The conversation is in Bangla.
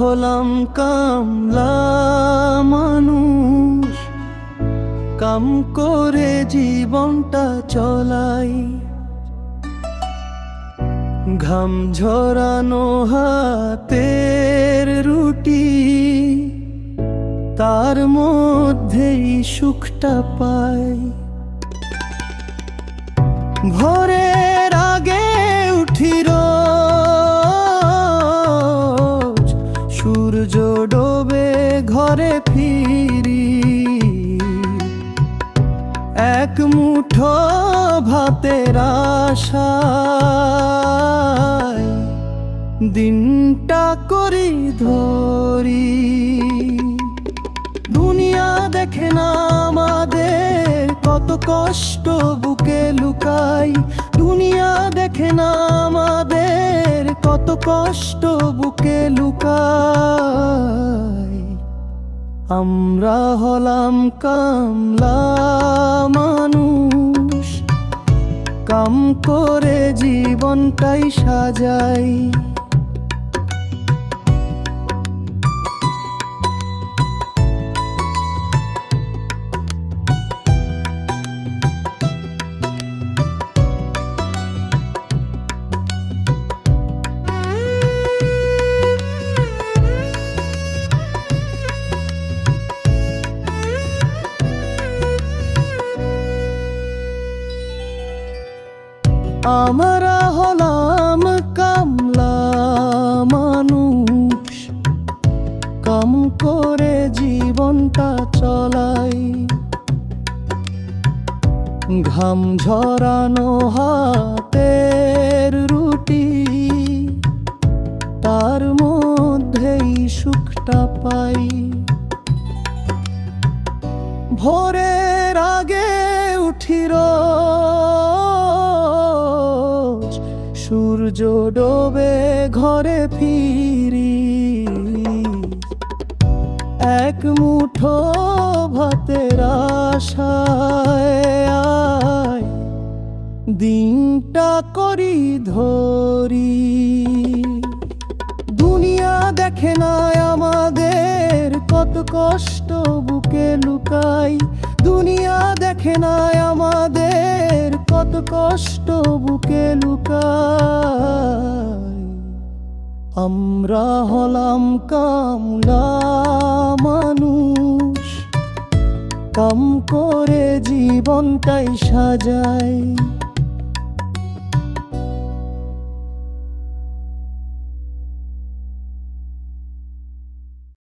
হলাম কামলা মানুষ, কাম করে জীবনটা চলাই। ঘাম ঝরানো হাতের রুটি, তার মধ্যেই সুখটা পাই। ভোরের আগে উঠি রোজ, সূর্য ডোবে ঘরে ফিরি। এক মুঠো ভাতের আশায় দিনটা করি ধরি। দুনিয়া দেখে না আমাদের কত কষ্ট বুকে লুকাই। দুনিয়া দেখে না আমাদের কত কষ্ট বুকে লুকাই। আমরা হলাম কামলা মানুষ, কাম করে জীবনটাই সাজাই। আমরা হলাম কামলা মানুষ, কাম করে জীবনটা চলাই। ঘাম ঝরানো হাতের রুটি, তার মধ্যেই সুখটা পাই। ভোরের আগে উঠি রোজ, সূর্য ডোবে ঘরে ফিরি। এক মুঠো ভাতের আশায় দিনটা করি ধরি। দুনিয়া দেখে না আমাদের কত কষ্ট বুকে লুকাই। দুনিয়া দেখে না আমাদের কত কষ্ট বুকে লুকাই। আমরা হলাম কামলা মানুষ, কাম করে জীবনটাই সাজাই।